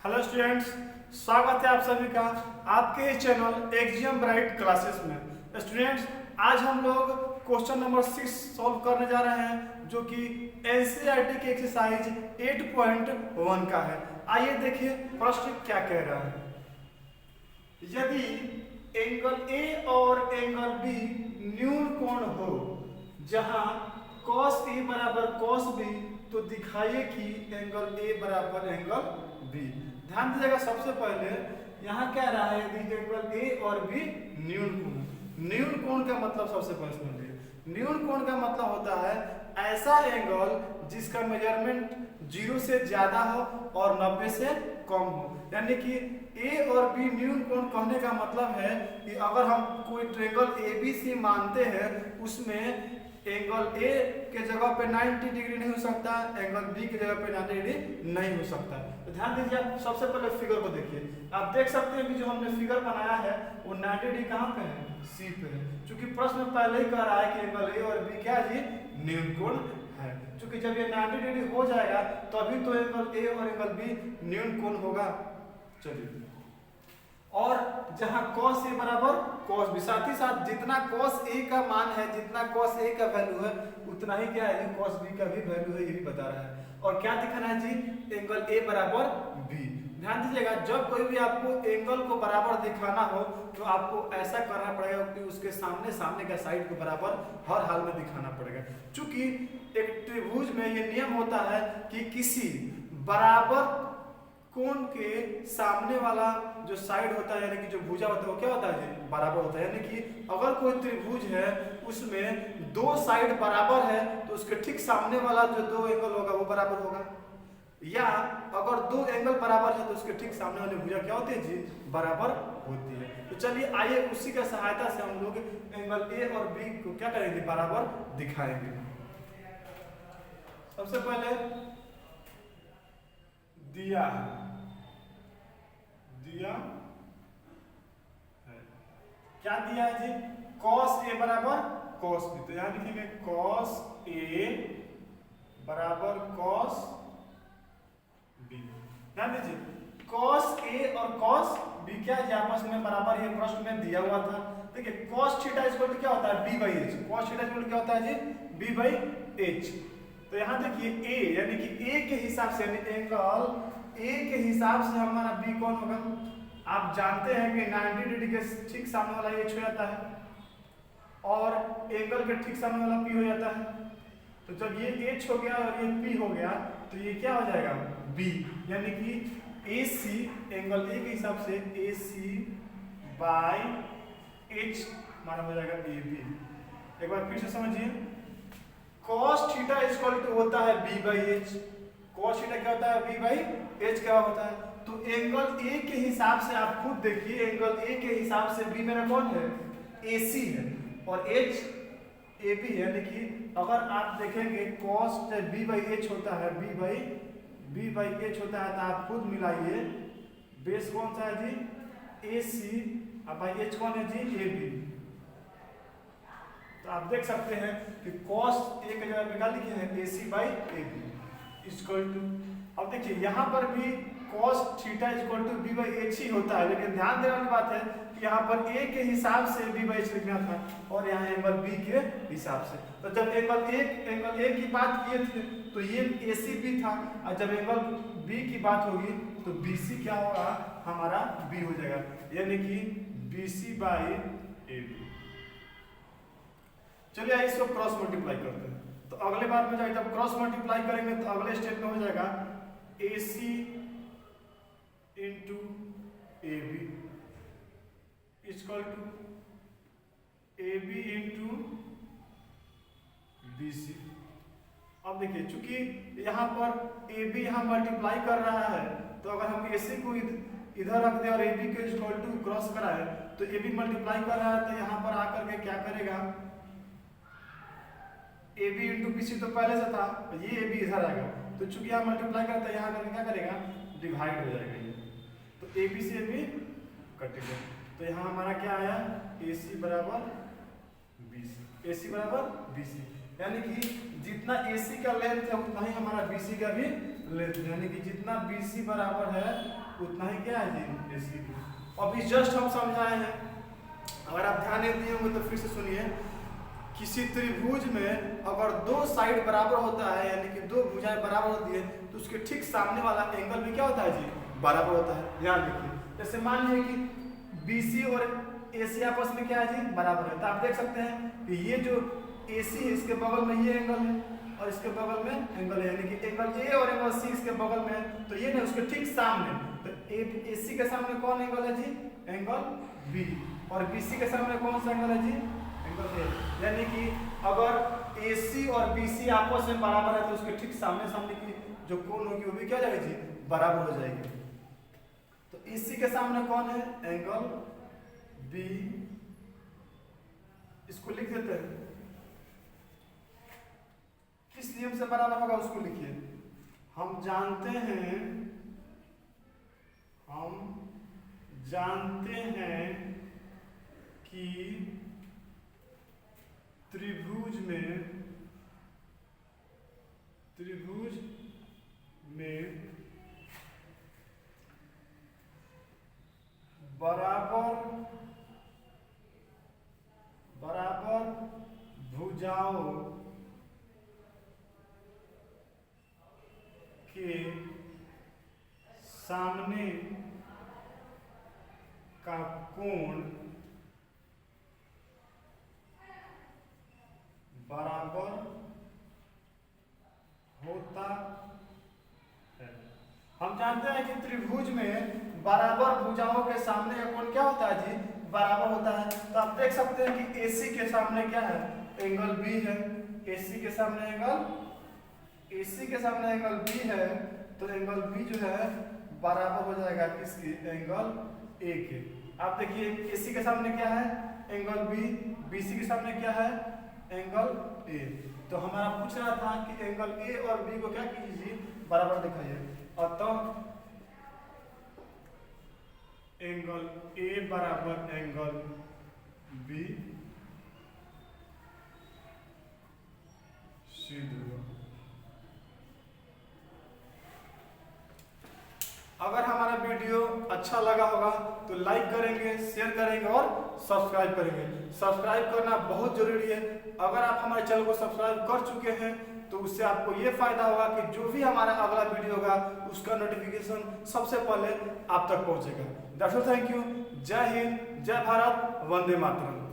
Hello students, स्वागत है आप सभी का आपके इस चैनल एक्जियम ब्राइट क्लासेस में। स्टूडेंट्स, आज हम लोग क्वेश्चन नंबर 6 सॉल्व करने जा रहे हैं जो कि एनसीईआरटी की एक्सरसाइज 8.1 का है। आइए देखिए प्रश्न क्या कह रहा है। यदि एंगल ए और एंगल बी न्यून कोण हो जहां cos ए बराबर cos बी, तो दिखाइए कि एंगल ए बराबर एंगल बी। ध्यान दीजिएगा, सबसे पहले यहाँ क्या रहा है, यदि एंगल ए और बी न्यून कोण। न्यून कोण का मतलब सबसे पहले समझिए, न्यून कोण का मतलब होता है ऐसा एंगल जिसका मेजरमेंट 0 से ज्यादा हो और 90 से कम हो। यानी कि ए और बी न्यून कोण कहने का मतलब है कि अगर हम कोई ट्रायंगल ए बी सी मानते हैं, उसमें एंगल ए के जगह पे 90 डिग्री नहीं हो सकता, एंगल बी की जगह पे 90 डिग्री नहीं हो सकता। तो ध्यान दीजिए, आप सबसे पहले फिगर को देखिए। आप देख सकते हैं कि जो हमने फिगर बनाया है वो 90 डिग्री कहाँ पे है, सी पे है। क्योंकि प्रश्न पहले ही कह रहा है कि एंगल ए और बी क्या है, न्यून कोण है। क्योंकि जब ये 90 डिग्री हो जाएगा तभी तो एंगल ए और एंगल बी न्यून कोण होगा। चलिए, और जहां cos a बराबर cos b, साथ ही साथ जितना cos a का मान है, जितना cos a का वैल्यू है, उतना ही क्या है, cos b का भी वैल्यू है, ये भी बता रहा है। और क्या दिखाना है जी, एंगल a बराबर b। ध्यान दीजिएगा, जब कोई भी आपको एंगल को बराबर दिखाना हो तो आपको ऐसा करना पड़ेगा कि उसके सामने सामने का साइड को बराबर हर हाल में दिखाना पड़ेगा। चूंकि एक त्रिभुज में ये नियम होता है कि किसी बराबर कोण के सामने वाला जो साइड होता है, यानी कि जो भुजा होता है, वो क्या होता है जी, बराबर होता है। यानी कि अगर कोई त्रिभुज है उसमें दो साइड बराबर है तो उसके ठीक सामने वाला जो दो एंगल होगा वो बराबर होगा, या अगर दो एंगल बराबर है तो उसके ठीक सामने वाली भुजा क्या होती है जी, बराबर होती है। तो चलिए आइए उसी का सहायता से हम लोग एंगल ए और बी को क्या करेंगे, बराबर दिखाएंगे। सबसे पहले दिया है क्या दिया है जी, cos a बराबर cos b। तो यहां लिखेंगे cos a बराबर cos b। ध्यान दीजिए, cos a और cos b क्या है, आपस में बराबर, ये प्रश्न में दिया हुआ था। देखिए cos थीटा इक्वल टू क्या होता है, b by h। cos theta equal to क्या होता है जी, b बाई h। तो यहां देखिए a यानी कि a के हिसाब से, यानी एंगल a के हिसाब से हमारा b कौन होगा। आप जानते हैं कि 90 डिग्री के ठीक सामने वाला h हो जाता है और एंगल के ठीक सामने वाला p हो जाता है। तो जब ये h हो गया और ये p हो गया तो ये क्या हो जाएगा, b। यानी कि AC एंगल a के हिसाब से AC बाय h माना हो जाएगा AB। एक बार फिर से समझिए, cos थीटा इक्वल टू होता है b by h। cos theta क्या होता है, b बाई h क्या होता है। तो एंगल a के हिसाब से आप खुद देखिए, एंगल a के हिसाब से b मेरा कौन है, AC है, और h AB है। यानी कि अगर आप देखेंगे cos b बाई h होता है, b बाई h होता है, तो आप खुद मिलाइए, बेस कौन सा है जी, AC, और बाई h कौन है जी, AB। तो आप देख सकते हैं कि cos a की जगह निकाल लिखे हैं AC by AB equal to, अब देखिए यहाँ पर भी cos theta equal to b by h ही होता है, लेकिन ध्यान देने वाली बात है कि यहाँ पर a के हिसाब से b बाई h लिखना था और यहाँ एंगल b के हिसाब से। तो जब एंगल a की बात किए थे तो ये ACB था, और जब एंगल b की बात होगी तो BC क्या होगा, हमारा b हो जाएगा, यानी कि BC बाई AB। चलिए आइए इसको क्रॉस मल्टीप्लाई करते हैं। तो अगले बार में जब क्रॉस मल्टीप्लाई करेंगे तो अगले स्टेप में हो जाएगा AC into AB equal to AB into BC। अब देखिए, चूंकि यहाँ पर AB यहाँ मल्टीप्लाई कर रहा है, तो अगर हम AC को इधर रख दें और AB के इक्वल टू क्रॉस कराए तो AB मल्टीप्लाई कर रहा है, तो यहाँ पर आकर के क्या करेगा, AB इंटू BC तो पहले से था, ये AB इधर आएगा, तो चूंकि यहाँ मल्टीप्लाई करता है, यहाँ करके क्या करेगा, डिवाइड हो जाएगा ये। तो AB से AB कटेगा, तो यहाँ हमारा क्या आया, AC बराबर BC, यानी कि जितना AC का लेंथ है उतना ही हमारा BC का भी लेंथ है। यानी कि जितना BC बराबर है उतना ही क्या है जी AC भी। अभी जस्ट हम समझाए हैं, अगर आप ध्यान नहीं दिए होंगे तो फिर से सुनिए। किसी त्रिभुज में अगर दो साइड बराबर होता है, यानी कि दो भुजाएं बराबर होती है, तो उसके ठीक सामने वाला एंगल भी क्या होता है जी, बराबर होता है। ध्यान रखिए, जैसे मान लीजिए कि BC और AC आपस में क्या है जी, बराबर है। तो आप देख सकते हैं कि ये जो AC है इसके बगल में ये एंगल है और इसके बगल में एंगल है, यानी कि एंगल A और एंगल C इसके बगल में है। तो ये ना उसके ठीक सामने, तो AC के सामने कौन एंगल है जी, एंगल B, और BC के सामने कौन सा एंगल है जी, एंगल A। यानी कि अगर AC और BC आपस में बराबर है तो उसके ठीक सामने सामने की जो कोण होगी वो भी क्या हो जाएगी जी, बराबर हो जाएगी। तो AC के सामने कौन है, एंगल B, इसको लिख देते हैं। किस नियम से बराबर होगा उसको लिखिए। हम जानते हैं कि त्रिभुज में बराबर भुजाओं के सामने का कोण बराबर होता है। हम जानते हैं कि त्रिभुज में बराबर भुजाओं के सामने का कोण क्या होता है जी, बराबर होता है। तो आप देख सकते हैं कि AC के सामने क्या है, एंगल B है। AC के सामने एंगल B है, तो एंगल B जो है बराबर हो जाएगा किसके, एंगल A के। आप देखिए AC के सामने क्या है, एंगल B, BC के सामने क्या है, एंगल A। तो हमारा पूछ रहा था कि एंगल A और B को क्या कीजिए, बराबर दिखाइए। अतः एंगल A बराबर एंगल B सिद्ध हुआ। अगर हमारा वीडियो अच्छा लगा होगा तो लाइक करेंगे, शेयर करेंगे और सब्सक्राइब करेंगे। सब्सक्राइब करना बहुत जरूरी है। अगर आप हमारे चैनल को सब्सक्राइब कर चुके हैं तो उससे आपको ये फायदा होगा कि जो भी हमारा अगला वीडियो होगा उसका नोटिफिकेशन सबसे पहले आप तक पहुंचेगा। That's all, thank you. जय हिंद, जय भारत, वंदे मातरम।